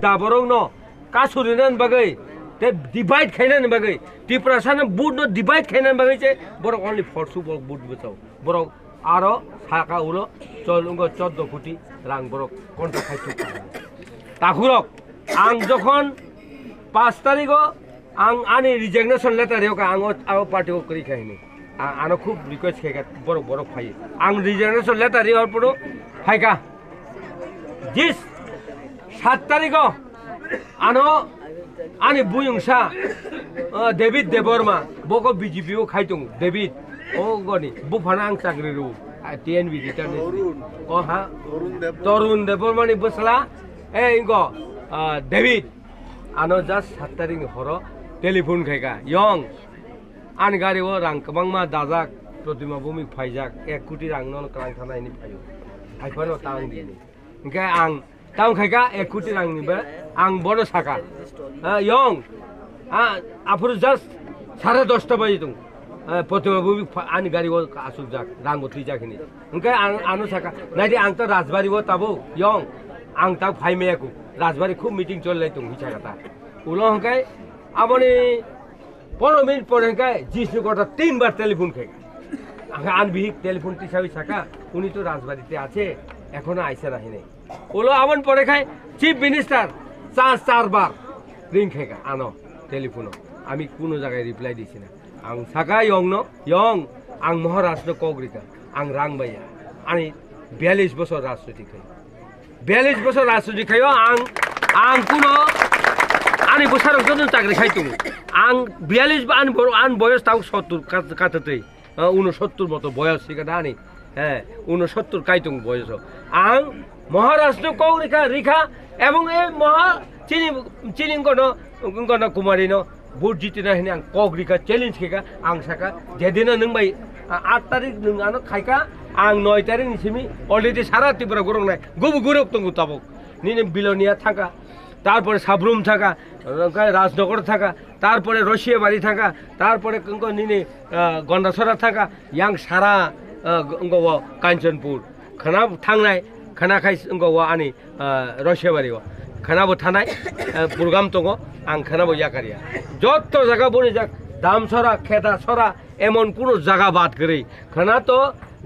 दाबरong no kasurinan bagai te divide khainan bagai tiprasana boot no divide khainan bagai che borok only for su borok boot bachau borok aro saka ulo cholungo 14 কোটি rang borok kontra khaitu takhurok ang jokhon 5 tarikho ang ani resignation letter yoka ang party ko kori khaini ano khub request khega borok borok phai ang resignation letter yor puro phaika jis 7 tarikho ano ani buyungsa David Deborma boko BJP ko khaitung David o goni bufana ang chakri ru TNV return o ha Torun Deborma ni busla ingo David ano just 7 tarik horo telephone khaika yong an gari o rang kabangma dajak protima bumi phaijak 1 কোটি rang non krang thanai ni phayo phaifano tang dini engka ang tang khaika 1 কোটি rang ni ba ang bono saka yong after just 10:30 ta baji tung protima bumi ani gari o asuk jak rang botri jakini engka ang ano saka nai ang ta rajbari o tabo yong ang ta phaimeku rajbari khub meeting chollai tung hicha kata ulo hkai aboni 15 minute পরে কাই Jisu কথা 3 বার telephone খাই আনবিহিক telephone তিসাবি ছাকা উনি তো রাজবাড়িতে আছে এখনো আইছে না হিনে ওলো আমন পরে খাই চিফ মিনিস্টার 4 বার রিং খাইকা আনো টেলিফোন আমি কোন জায়গায় রিপ্লাই দিছি না আং ছাকা ইয়ং ন ইয়ং আং মহারাষ্ট্র কগ্রিকা আং রাংবাইয়া আনি 42 বছর রাজনীতি খাই 42 বছর রাজনীতি খাইও আং কোন ani busarok jon chakri khaitung ang 42 an boyos taw 70 katatei 69 moto boyos sikada ani 69 kaitung boyos ang Maharashtra Kaurika Rikha ebong e Maha Chiling Kumari no vote jitina hine ang Kaurika challenge kheka ang saka jedina nung bai 8 tarik nung ano khaika ang 9 tarik nisimi already sara Tripura gorong nai gubu gurok tungu tabok nine bilonia thaka তারপরে সাবরুম থাকা রাজনগর থাকা তারপরে রশিয়া বাড়ি থাকা তারপরে নিনে গন্ডাছড়া থাকা young সারা কাঞ্চনপুর খানা থাংনাই খানা খাই আনি রশিয়া বাড়ি খানাবো থানাই প্রোগ্রাম দङ আং খানাবো ইয়াকারিয়া যত জায়গা বনে যাক দামছড়া খেতা ছড়া এমন কোনো জায়গা বাদ করে খানা তো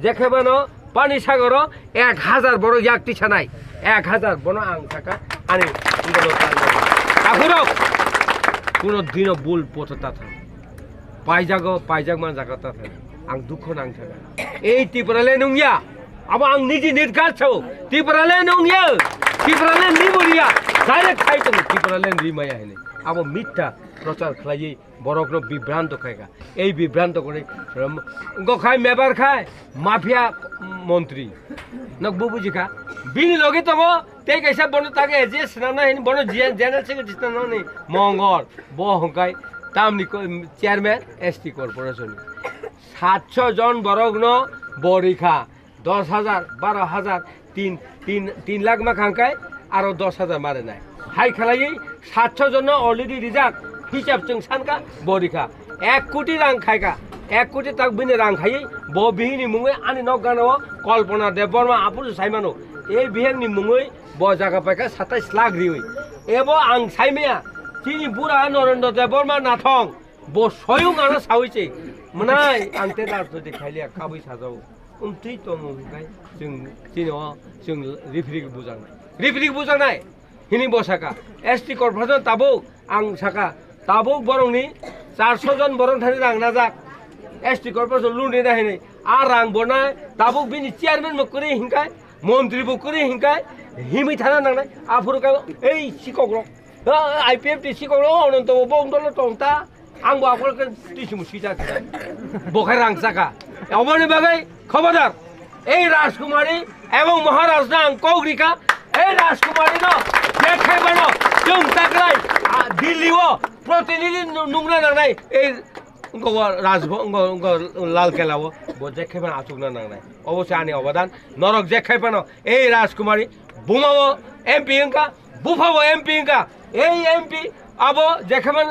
যেখানে পানি সাগর 1000 বড় ইয়াকটি ছানাই 1000 বড় আং থাকা আনি কোনো দিনও বুল পথতা থাকে পাইজাগ মান জায়গাটা থাকে আং দুঃখ নাং থাকা এই ত্রিপুরালে নংয়া আবার আং নিজে নির্গার ছাও ত্রিপুরালে নংয়া ত্রিপুরালে নিমরিয়া ডাইরেক্ট খাইতো ত্রিপুরালে রিমায়া হেনে আবার মিথ্যা প্রচার খাইয়ে বড়গ্র বিভ্রান্ত খাইকা এই বিভ্রান্ত করে খাই মেবার খায় মাফিয়া মন্ত্রী নক বুঝিকা বিনি লগে তো তে कैसा বন তাকে যে স্নানা হেন বন জেনারেল সেক্রেটারি স্নানা মঙ্গল বহকাই তামনি চেয়ারম্যান এসটি কর্পোরেশন 700 জন বরগ্ন বরিখা 10,000 12,000 3 লাখ মা খাঙ্কাই আর 10,000 মারে নাই হাই খেলাই 700 জন অলরেডি রিজার্ভ হিসাব जों সানকা বরিখা 1 কোটি রাং খাইকা 1 কোটি তাক বিনে রাং খাই ব বিহিনি মুঙে আনি নক গানো কল্পনা দেববর্মা আপুল সাইমানো এই বিহেংনি মুঙই ব জায়গা পাইকা 27 লাখ রিউই এব আং সাইমেয়া চিনি বুড়া নরেন্দ্র দেববর্মা নাথং ব সয়ং আনা সাউইছে মনাই আংতে রাজনীতি খাইলিয়া খাবই সাজাও উনতি তো মুগাই जों চিনি जों রিফ্রি বুজানাই হিনি বসাকা এসটি কর্পোরেশন তাবো আং সাকা তাবো বরংনি 400 জন বরং থানি রাং নাজাক এসটি কর্পোরেশন লুনি নাহিনি আর রাং বনাই তাবো বিনি চেয়ারম্যান মকরি হিংকাই মন্ত্রী বকরি হিংকাই হিমি থানা নাংনাই আফুরকা এই শিকক আইপিএফটি শিকক অনন্ত বংদল টংতা আংবো আফুরকা টিসিমু সিটা বখাই রাং সাকা অবনি বাগাই খবরদার এই রাজকুমারী এবং মহারাজা আং কৌরিকা এই রাজকুমারী ন দেখাইবানো जों তাকলাই দিল্লিও প্রতিনিধি নুংনা নাংনাই এই লাল কেলাও যেখানে আসুক না নাংনাই অবশ্যই আনি অবদান নরক যেখাইপানো এই রাজকুমারী বুমাবো এমপি ইনকা বুফাবো এমপি ইনকা এই এমপি আবো যেখানে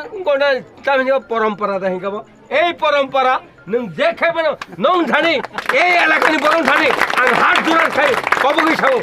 তামিনি পরম্পরা দেখাবো এই পরম্পরা नों जेखाइबानो नों थानि ए एलाकानि बरं थानि आं हात जुरान खाय कबगै साव